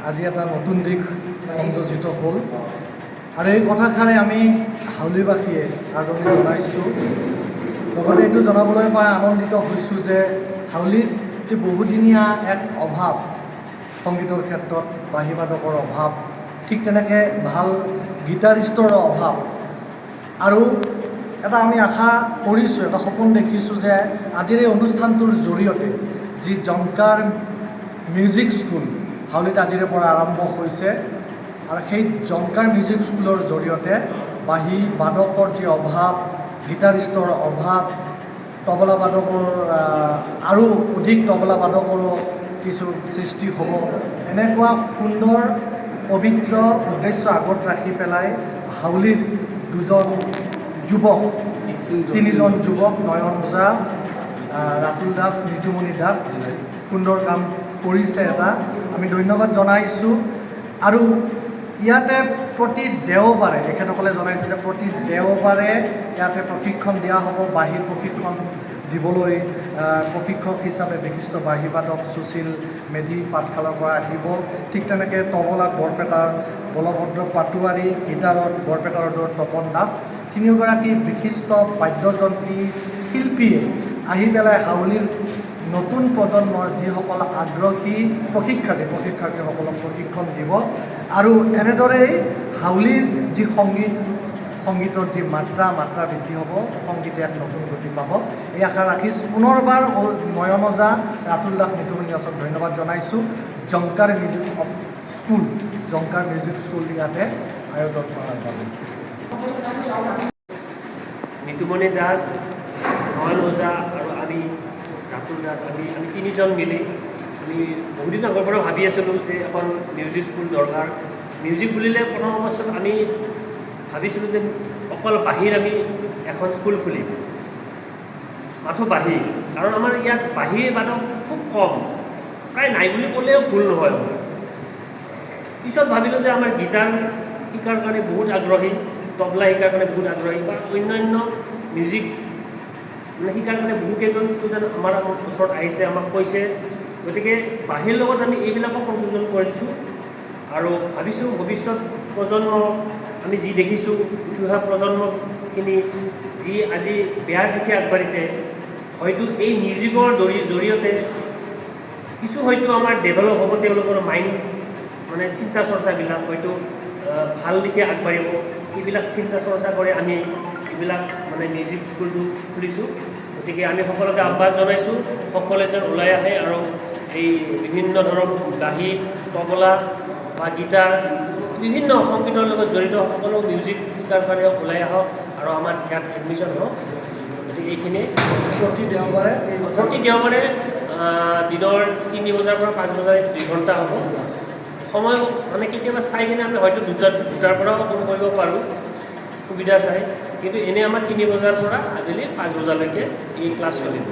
আজি এটা নতুন দিশ সংযোজিত হ'ল আৰু এই কথাষাৰে আমি হাউলিবাসীয়ে আদৰণি জনাইছোঁ। লগতে এইটো জনাবলৈ পাই আনন্দিত হৈছোঁ যে হাউলিত যে বহুদিনীয়া এক অভাৱ, সংগীতৰ ক্ষেত্ৰত বাঁহীবাদকৰ অভাৱ, ঠিক তেনেকৈ ভাল গীটাৰিষ্টৰ অভাৱ, আৰু এটা আমি আশা কৰিছোঁ, এটা সপোন দেখিছোঁ যে আজিৰ এই অনুষ্ঠানটোৰ জৰিয়তে যি জংকাৰ মিউজিক স্কুল হাউলিত আজিৰে পৰা আৰম্ভ হৈছে, আৰু সেই জংকাৰ মিউজিক স্কুলৰ জৰিয়তে বাঁহী বাদকৰ যি অভাৱ, গীটাৰিষ্টৰ অভাৱ, তবলা বাদকৰ আৰু অধিক তবলা বাদকৰো কিছু সৃষ্টি হ'ব, এনেকুৱা সুন্দৰ পবিত্ৰ উদ্দেশ্য আগত ৰাখি পেলাই হাউলিত তিনিজন যুৱক নয়ন ওজা, ৰাতুল দাস, নিতুমণি দাস সুন্দৰ কাম কৰিছে। এটা আমি ধন্যবাদ জনাইছোঁ। আৰু ইয়াতে প্ৰতি দেওবাৰে তেখেতসকলে জনাইছে যে প্ৰতি দেওবাৰে ইয়াতে প্ৰশিক্ষণ দিয়া হ'ব। বাঁহীৰ প্ৰশিক্ষণ দিবলৈ প্ৰশিক্ষক হিচাপে বিশিষ্ট বাঁহীবাদক সুশীল মেধি পাঠশালাৰ পৰা আহিব। ঠিক তেনেকৈ তবলাত বৰপেটাৰ বলভদ্ৰ পাটোৱাৰী, গীটাৰত বৰপেটাৰ তপন দাস, তিনিওগৰাকী বিশিষ্ট বাদ্যযন্ত্ৰী শিল্পীয়ে আহি পেলাই হাউলিৰ নতুন প্ৰজন্মৰ যিসকল আগ্ৰহী প্ৰশিক্ষাৰ্থীসকলক প্ৰশিক্ষণ দিব। আৰু এনেদৰেই হাউলিৰ যি সংগীতৰ যি মাত্ৰা বৃদ্ধি হ'ব, সংগীতে এক নতুন গতি পাব, এই আশা ৰাখিছোঁ। পুনৰবাৰ নয়ন ওজা, ৰাতুল দাস, নিতুমণি দাসক ধন্যবাদ জনাইছোঁ। জংকাৰ মিউজিক স্কুল ইয়াতে আয়োজন কৰাৰ বাবে। নিতুমণি দাস, নয়ন ওজা আৰু আমি ৰাতুল দাস, আমি তিনিজন মিলি আমি বহুদিন আগৰ পৰা ভাবি আছিলোঁ যে এখন মিউজিক স্কুল দৰকাৰ। মিউজিক বুলিলে প্ৰথম অৱস্থাত আমি ভাবিছিলোঁ যে অকল বাঁহীৰ আমি এখন স্কুল খুলিম, মাথো বাঁহী, কাৰণ আমাৰ ইয়াত বাঁহীৰ বাদক খুব কম, প্ৰায় নাই বুলি ক'লেও ভুল নহয়। পিছত ভাবিলোঁ যে আমাৰ গীটাৰ শিকাৰ কাৰণে বহুত আগ্ৰহী, তবলা শিকাৰ কাৰণে বহুত আগ্ৰহী, বা অন্যান্য মিউজিক শিকাৰ কাৰণে বহুকেইজন ষ্টুডেণ্ট আমাৰ ওচৰত আহিছে, আমাক কৈছে। গতিকে বাঁহীৰ লগত আমি এইবিলাকক সংযোজন কৰিছোঁ আৰু ভাবিছোঁ ভৱিষ্যত প্ৰজন্ম আমি যি দেখিছোঁ, উঠি অহা প্ৰজন্মখিনি যি আজি বেয়াৰ দিশে আগবাঢ়িছে, হয়তো এই মিউজিকৰ জৰিয়তে কিছু হয়তো আমাৰ ডেভেলপ হ'ব, তেওঁলোকৰ মাইণ্ড চিন্তা চৰ্চাবিলাক হয়তো ভাল দিশে আগবাঢ়িব। এইবিলাক চিন্তা চৰ্চা কৰি আমি এইবিলাক মিউজিক স্কুলটো খুলিছোঁ। গতিকে আমি সকলোকে আহ্বান জনাইছোঁ, সকলোৱে যেন ওলাই আহে আৰু এই বিভিন্ন ধৰণৰ বাঁহী, তবলা বা গীটাৰ, বিভিন্ন সংগীতৰ লগত জড়িত সকলো মিউজিক শিকাৰ কাৰণে ওলাই আহক আৰু আমাৰ ইয়াত এডমিশ্যন হওক। গতিকে এইখিনি প্ৰতি দেওবাৰে দিনৰ 3 বজাৰ পৰা 5 বজাৰ 2 ঘণ্টা হ'ব। সময় কেতিয়াবা চাই কিনে আমি হয়তো দুটাৰ পৰাও অকণ কৰিব পাৰোঁ, সুবিধা চাই, কিন্তু এনেই আমাৰ 3 বজাৰ পৰা আবেলি 5 বজালৈকে এই ক্লাছ চলিব।